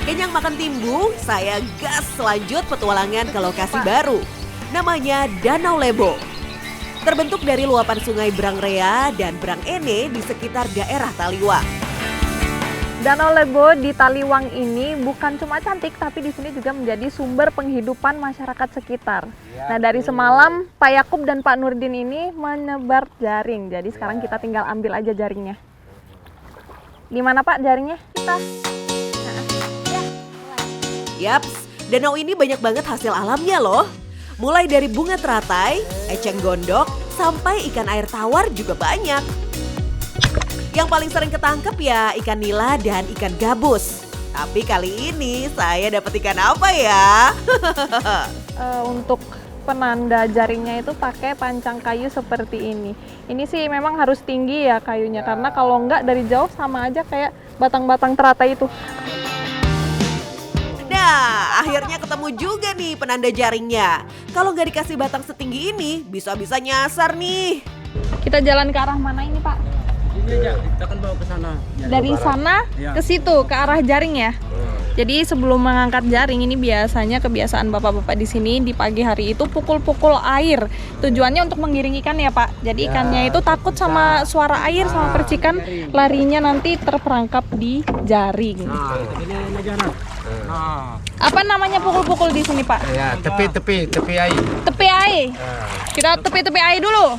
Kenyang makan timbung, saya gas lanjut petualangan ke lokasi baru. Namanya Danau Lebo. Terbentuk dari luapan sungai Brangrea dan Brangene di sekitar daerah Taliwang. Danau Lebo di Taliwang ini bukan cuma cantik, tapi di sini juga menjadi sumber penghidupan masyarakat sekitar. Nah, dari semalam Pak Yakub dan Pak Nurdin ini menebar jaring. Jadi sekarang kita tinggal ambil aja jaringnya. Gimana Pak jaringnya? Kita. Yaps, danau ini banyak banget hasil alamnya loh. Mulai dari bunga teratai, eceng gondok, sampai ikan air tawar juga banyak. Yang paling sering ketangkep ya ikan nila dan ikan gabus. Tapi kali ini saya dapat ikan apa ya? Untuk penanda jaringnya itu pakai pancang kayu seperti ini. Ini sih memang harus tinggi ya kayunya, karena kalau enggak dari jauh sama aja kayak batang-batang teratai itu. Nah, akhirnya ketemu juga nih penanda jaringnya. Kalau nggak dikasih batang setinggi ini, bisa-bisa nyasar nih. Kita jalan ke arah mana ini Pak? Ini aja, kita akan bawa ke sana. Dari sana ke situ, ke arah jaring ya? Jadi sebelum mengangkat jaring ini biasanya kebiasaan bapak-bapak di sini di pagi hari itu pukul-pukul air. Tujuannya untuk menggiring ikan ya Pak. Jadi ikannya itu takut sama suara air sama percikan, larinya nanti terperangkap di jaring. Nah, ini aja nah. Nah, Apa namanya pukul-pukul di sini Pak? ya tepi air. Tepi air. Kita tepi-tepi air dulu.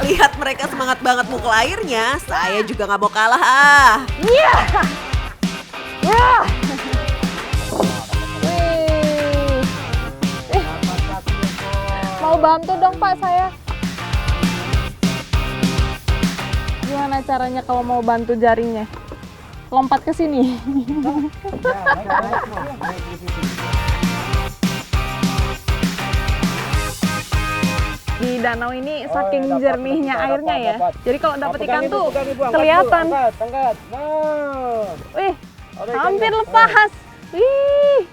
Lihat mereka semangat banget mukul airnya, saya juga nggak mau kalah ah. Iya. Ya. Wih. Mau bantu dong Pak saya. Gimana caranya kalau mau bantu jaringnya? Lompat ke sini. Di danau ini saking jernihnya airnya ya. Jadi kalau dapat ikan tuh kelihatan. Wih, hampir lepas. Wih,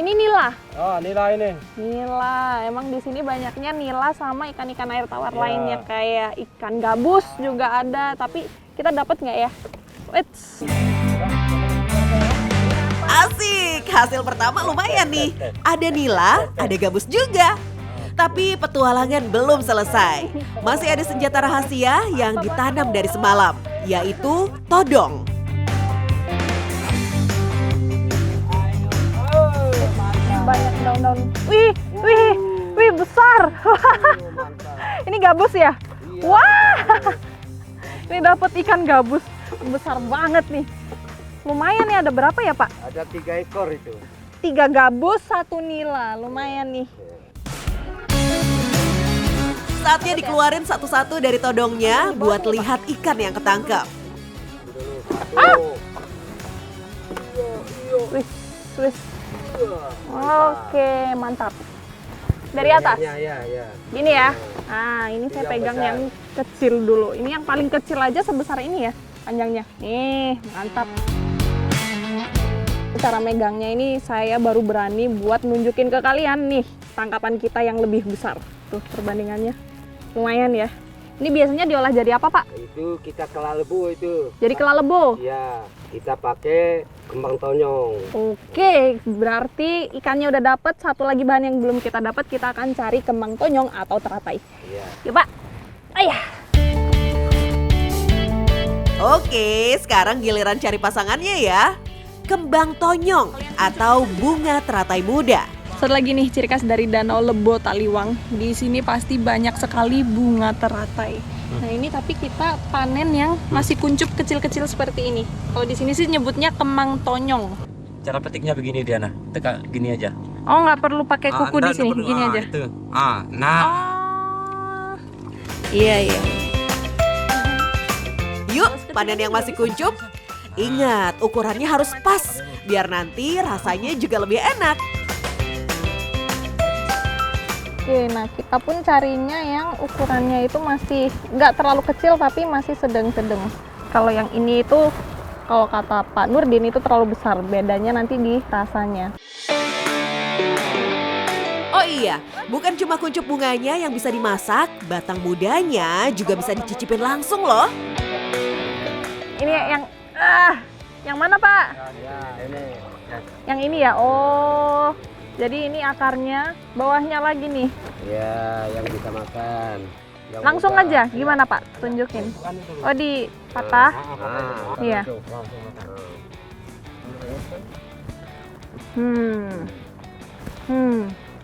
ini nila. Oh, nila ini. Nila, emang di sini banyaknya nila sama ikan-ikan air tawar lainnya kayak ikan gabus juga ada. Tapi kita dapat nggak ya? Wits. Asik, hasil pertama lumayan nih. Ada nila, ada gabus juga. Tapi petualangan belum selesai. Masih ada senjata rahasia yang ditanam dari semalam, yaitu todong. Banyak daun-daun. Wih, besar. Ini gabus ya? Wah. Ini dapat ikan gabus besar banget nih. Lumayan nih, ada berapa ya Pak? Ada 3 ekor itu. 3 gabus, 1 nila. Lumayan nih. Saatnya dikeluarin satu-satu dari todongnya buat lihat ikan yang ketangkep. Wis. Oke, mantap. Dari atas? Ya. Gini ya. Nah, ini saya pegang yang kecil dulu. Ini yang paling kecil aja sebesar ini ya panjangnya. Nih, mantap. Cara megangnya ini saya baru berani buat nunjukin ke kalian nih tangkapan kita yang lebih besar. Tuh perbandingannya. Lumayan ya. Ini biasanya diolah jadi apa Pak? Itu kita kelalebo itu. Jadi kelalebo? Ya, kita pakai kembang tonyong. Oke, berarti ikannya udah dapet. Satu lagi bahan yang belum kita dapat, kita akan cari kembang tonyong atau teratai. Iya. Yuk Pak. Ayah. Oke, sekarang giliran cari pasangannya ya. Kembang tonyong atau bunga teratai muda. Satu lagi nih ciri khas dari Danau Lebo Taliwang. Di sini pasti banyak sekali bunga teratai. Nah ini tapi kita panen yang masih kuncup kecil-kecil seperti ini. Kalau di sini sih nyebutnya kembang tonyong. Cara petiknya begini Diana, tegak gini aja. Oh nggak perlu pakai kuku di sini, gini aja. Itu. Oh, iya. Yuk, panen yang masih kuncup. Ingat, ukurannya harus pas, biar nanti rasanya juga lebih enak. Oke, nah kita pun carinya yang ukurannya itu masih nggak terlalu kecil tapi masih sedang-sedang. Kalau yang ini itu, kalau kata Pak Nurdin itu terlalu besar, bedanya nanti di rasanya. Oh iya, bukan cuma kuncup bunganya yang bisa dimasak, batang mudanya juga bisa dicicipin langsung loh. Ini yang mana Pak? Ya, ini. Yang ini ya. Oh, jadi ini akarnya, bawahnya lagi nih. Ya, yang bisa makan. Yang Langsung udah. aja, gimana Pak? Tunjukin. Oh, dipatah. Iya.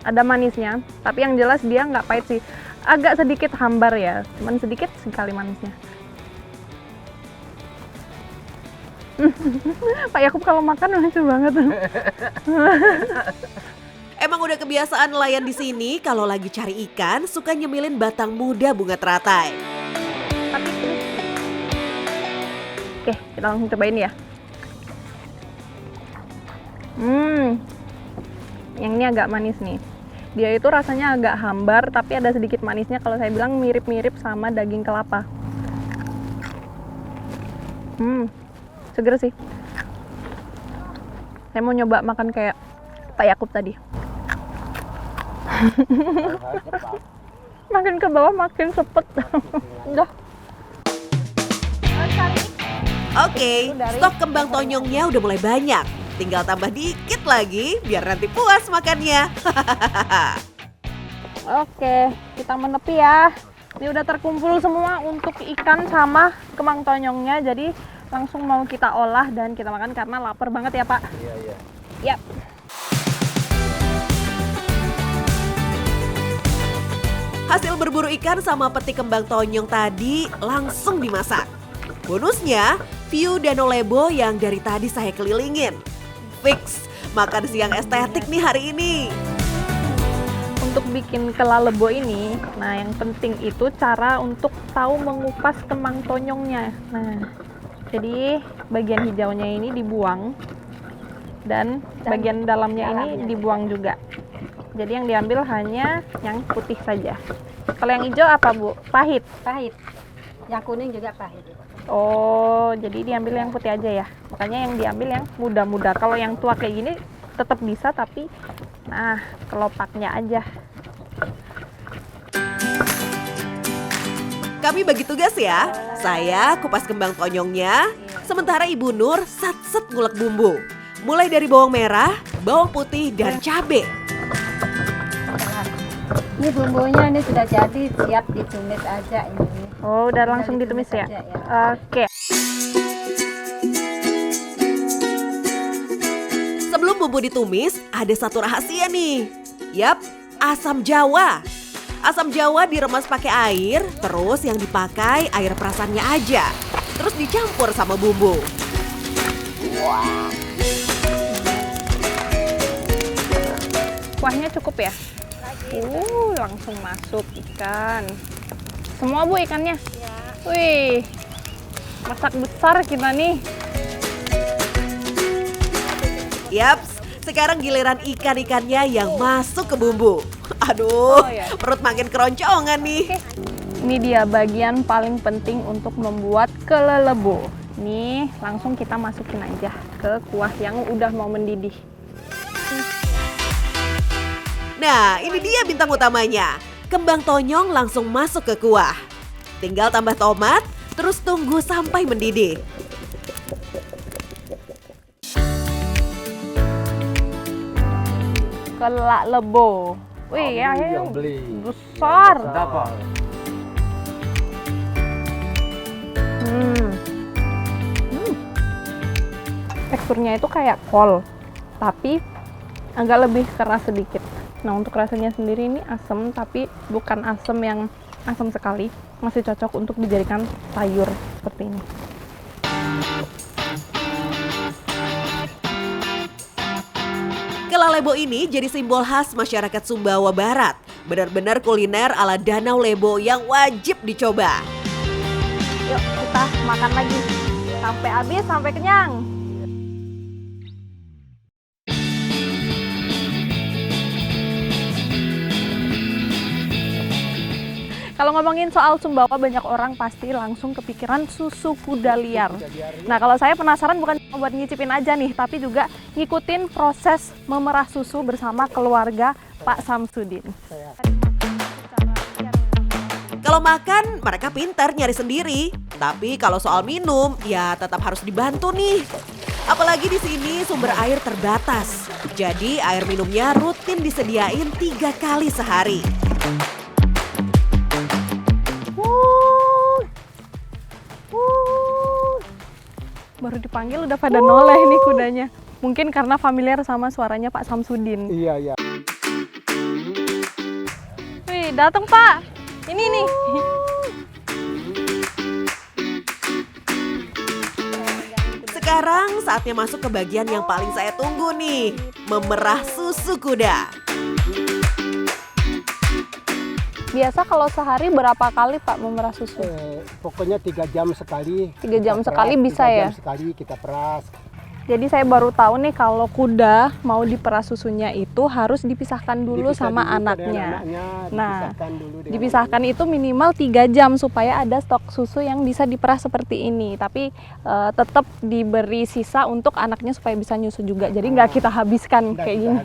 Ada manisnya, tapi yang jelas dia nggak pahit sih. Agak sedikit hambar ya, cuman sedikit sekali manisnya. Pak Yakub kalau makan lucu banget. Emang udah kebiasaan nelayan di sini kalau lagi cari ikan suka nyemilin batang muda bunga teratai. Oke, kita langsung cobain ya. Yang ini agak manis nih. Dia itu rasanya agak hambar, tapi ada sedikit manisnya. Kalau saya bilang mirip-mirip sama daging kelapa. Seger sih. Saya mau nyoba makan kayak Pak Yakub tadi. Makin ke bawah makin sepet. Udah. Oke, stok kembang tonyongnya udah mulai banyak. Tinggal tambah dikit lagi biar nanti puas makannya. Oke, kita menepi ya. Ini udah terkumpul semua untuk ikan sama kembang tonyongnya. Jadi langsung mau kita olah dan kita makan karena lapar banget ya Pak. Iya, iya. Yap. Hasil berburu ikan sama peti kembang tonyong tadi langsung dimasak. Bonusnya, view Danau Lebo yang dari tadi saya kelilingin. Fix, makan siang estetik nih hari ini. Untuk bikin kelalebo ini, nah yang penting itu cara untuk tahu mengupas kembang tonyongnya. Nah, jadi bagian hijaunya ini dibuang dan bagian dalamnya ini dibuang juga. Jadi yang diambil hanya yang putih saja. Kalau yang hijau apa Bu? Pahit? Pahit. Yang kuning juga pahit. Oh, jadi diambil yang putih aja ya. Makanya yang diambil yang muda-muda. Kalau yang tua kayak gini tetap bisa, tapi nah kelopaknya aja. Kami bagi tugas ya. Saya kupas kembang tonyongnya, sementara Ibu Nur sat-set ngulek bumbu. Mulai dari bawang merah, bawang putih, dan cabai. Ini bumbunya ini sudah jadi, siap ditumis aja ini. Oh, udah langsung ditumis ya? aja, ya. Oke. Sebelum bumbu ditumis, ada satu rahasia nih. Yap, asam jawa. Asam jawa diremas pakai air, terus yang dipakai air perasannya aja. Terus dicampur sama bumbu. Kuahnya cukup ya? Langsung masuk ikan. Semua Bu ikannya? Ya. Wih, masak besar kita nih. Yaps, sekarang giliran ikan-ikannya yang masuk ke bumbu. Aduh, Oh, ya. perut makin keroncongan nih. Ini dia bagian paling penting untuk membuat kelelebo. Nih, langsung kita masukin aja ke kuah yang udah mau mendidih. Nah, ini dia bintang utamanya. Kembang tonyong langsung masuk ke kuah. Tinggal tambah tomat, terus tunggu sampai mendidih. Kelelebo. Wih, ya, yang beli. besar. Berapa? Teksturnya itu kayak kol, tapi agak lebih keras sedikit. Nah, untuk rasanya sendiri ini asam, tapi bukan asam yang asam sekali. Masih cocok untuk dijadikan sayur seperti ini. Kelalebo ini jadi simbol khas masyarakat Sumbawa Barat. Benar-benar kuliner ala Danau Lebo yang wajib dicoba. Yuk, kita makan lagi. Sampai habis, sampai kenyang. Kalau ngomongin soal Sumbawa, banyak orang pasti langsung kepikiran susu kuda liar. Nah, kalau saya penasaran bukan cuma buat nyicipin aja nih, tapi juga ngikutin proses memerah susu bersama keluarga Pak Samsudin. Kalau makan, mereka pintar nyari sendiri. Tapi kalau soal minum, ya tetap harus dibantu nih. Apalagi di sini sumber air terbatas. Jadi air minumnya rutin disediain 3 kali sehari. Baru dipanggil udah pada noleh nih kudanya. Mungkin karena familiar sama suaranya Pak Samsudin. Iya, iya. Wih, datang Pak. Ini nih. Sekarang saatnya masuk ke bagian yang paling saya tunggu nih, memerah susu kuda. Biasa kalau sehari berapa kali Pak memerah susu? Pokoknya 3 jam sekali. 3 jam kita sekali peras, bisa 3 ya? jam sekali kita peras. Jadi saya baru tahu nih kalau kuda mau diperas susunya itu harus dipisahkan dulu Dipisah sama dulu dengan anaknya. Nah, Dipisahkan itu minimal 3 jam supaya ada stok susu yang bisa diperas seperti ini. Tapi tetap diberi sisa untuk anaknya supaya bisa nyusu juga. Jadi nggak kita habiskan kayak gini.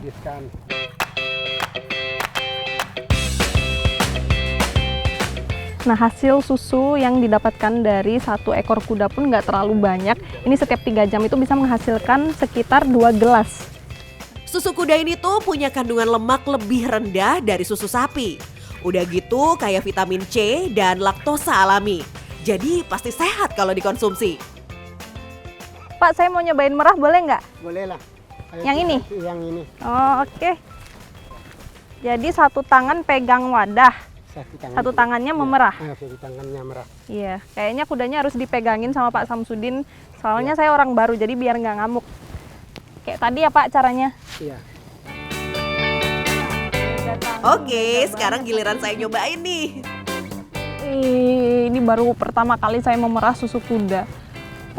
Nah, hasil susu yang didapatkan dari 1 ekor kuda pun nggak terlalu banyak. Ini setiap 3 jam itu bisa menghasilkan sekitar 2 gelas. Susu kuda ini tuh punya kandungan lemak lebih rendah dari susu sapi. Udah gitu kayak vitamin C dan laktosa alami. Jadi pasti sehat kalau dikonsumsi. Pak, saya mau nyobain merah boleh nggak? Boleh lah. Yang ini? Yang ini. Oh, oke. Jadi 1 tangan pegang wadah. Satu tangannya memerah. Satu tangannya merah. Iya, kayaknya kudanya harus dipegangin sama Pak Samsudin. Soalnya saya orang baru, jadi biar nggak ngamuk. Kayak tadi ya Pak caranya. Iya. Oke, sekarang giliran saya nyobain nih. Ini baru pertama kali saya memerah susu kuda.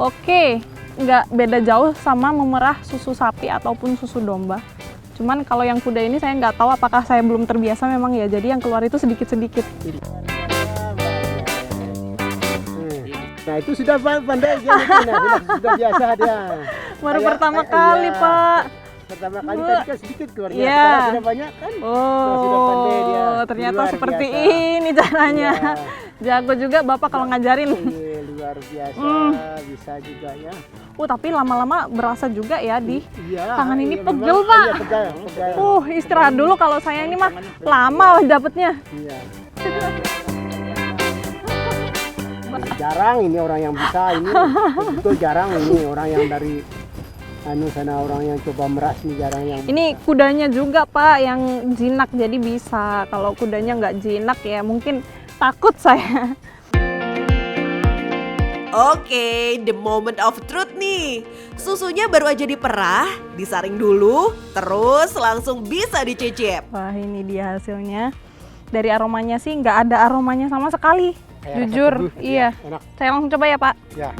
Oke, nggak beda jauh sama memerah susu sapi ataupun susu domba. Cuman kalau yang kuda ini saya nggak tahu apakah saya belum terbiasa memang ya. Jadi yang keluar itu sedikit-sedikit. Nah itu sudah pandai dia, sudah biasa dia. Baru pertama kali iya. Pak. Pertama kali tadi kan sedikit keluar, Iya. sekarang sudah banyak kan. Oh, pandai dia. ternyata Luar seperti biasa. ini caranya. Iya. Jago juga Bapak kalau ngajarin. Iya, luar biasa, bisa juga ya. Tapi lama-lama berasa juga ya di Iya, tangan ini iya, pegel memang. Pak. Iya, pegel. Istirahat dulu kalau saya ini mah lama dapetnya. Iya. Jarang ini orang yang bisa ini, betul jarang ini orang yang dari sana orang yang coba meras nih jarang yang. Ini kudanya juga Pak yang jinak jadi bisa. Kalau kudanya nggak jinak ya mungkin takut saya. Oke, the moment of truth nih. Susunya baru aja diperah, disaring dulu, terus langsung bisa dicicip. Wah, ini dia hasilnya. Dari aromanya sih nggak ada aromanya sama sekali. Kayak Jujur, rasa tebu, iya. enak. Saya langsung coba ya Pak. Ya.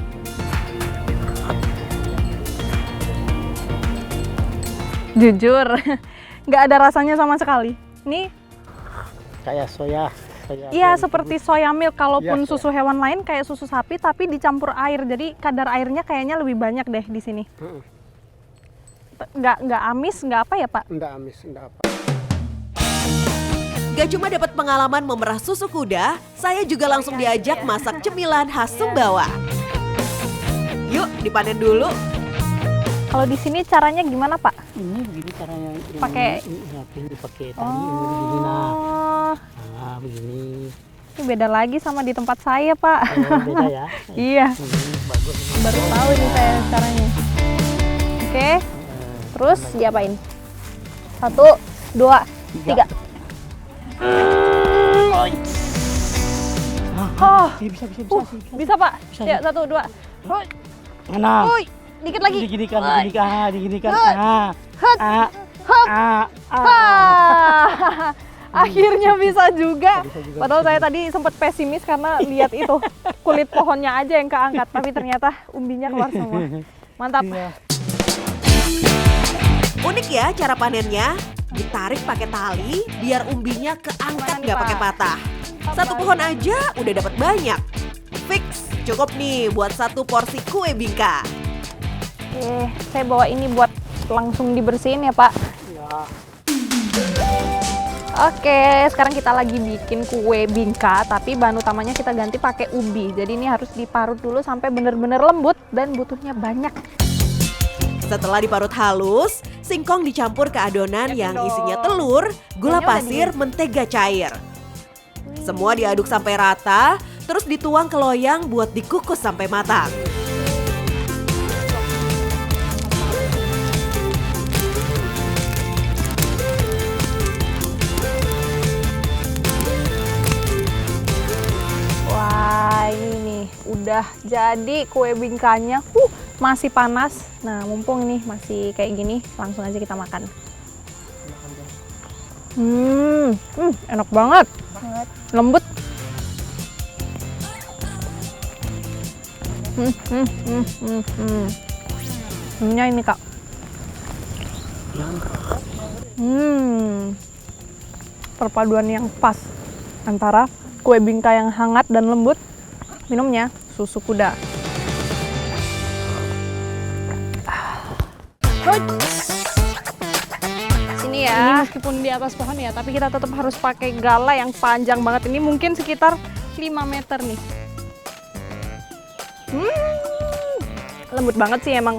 Jujur, nggak ada rasanya sama sekali. Ini Kayak soya. iya seperti soya milk, kalaupun Iya, susu hewan lain kayak susu sapi tapi dicampur air. Jadi kadar airnya kayaknya lebih banyak deh di sini. Nggak amis, nggak apa ya Pak? Enggak amis, enggak apa. Gak cuma dapat pengalaman memerah susu kuda, saya juga langsung diajak masak cemilan khas Sumbawa. Yuk, dipanen dulu. Kalau di sini caranya gimana Pak? Ini begini caranya. Pakai- ini pakai tali ini begini nah. Oh, Nah, begini. ini beda lagi sama di tempat saya Pak. Beda ya. Iya, Bagus. baru tahu nih saya caranya. Oke, terus diapain? 1, 2, 3. Oh, Bisa. bisa Pak? Ya, 1, 2. Mana? Uy, dikit lagi. Diginikan. Akhirnya bisa juga. Padahal saya tadi sempat pesimis karena lihat itu kulit pohonnya aja yang keangkat, tapi ternyata umbinya keluar semua. Mantap. Unik ya cara panennya. Ditarik pakai tali biar umbinya keangkat Gimana nih, nggak pakai Pak? patah. Satu pohon aja udah dapat banyak. Fix, cukup nih buat 1 porsi kue bingka. Saya bawa ini buat langsung dibersihin ya Pak. Oke, sekarang kita lagi bikin kue bingka, tapi bahan utamanya kita ganti pakai ubi. Jadi ini harus diparut dulu sampai benar-benar lembut dan butuhnya banyak. Setelah diparut halus, singkong dicampur ke adonan yang isinya telur, gula pasir, mentega cair. Semua diaduk sampai rata, terus dituang ke loyang buat dikukus sampai matang. Wah, ini nih udah jadi kue bingkanya. Masih panas. Nah, mumpung nih masih kayak gini, langsung aja kita makan. Enak banget. Lembut. Ini Kak. Perpaduan yang pas antara kue bingka yang hangat dan lembut, minumnya susu kuda. Sini ya. Ini meskipun di atas pohon ya, tapi kita tetap harus pakai gala yang panjang banget. Ini mungkin sekitar 5 meter nih. Lembut banget sih emang.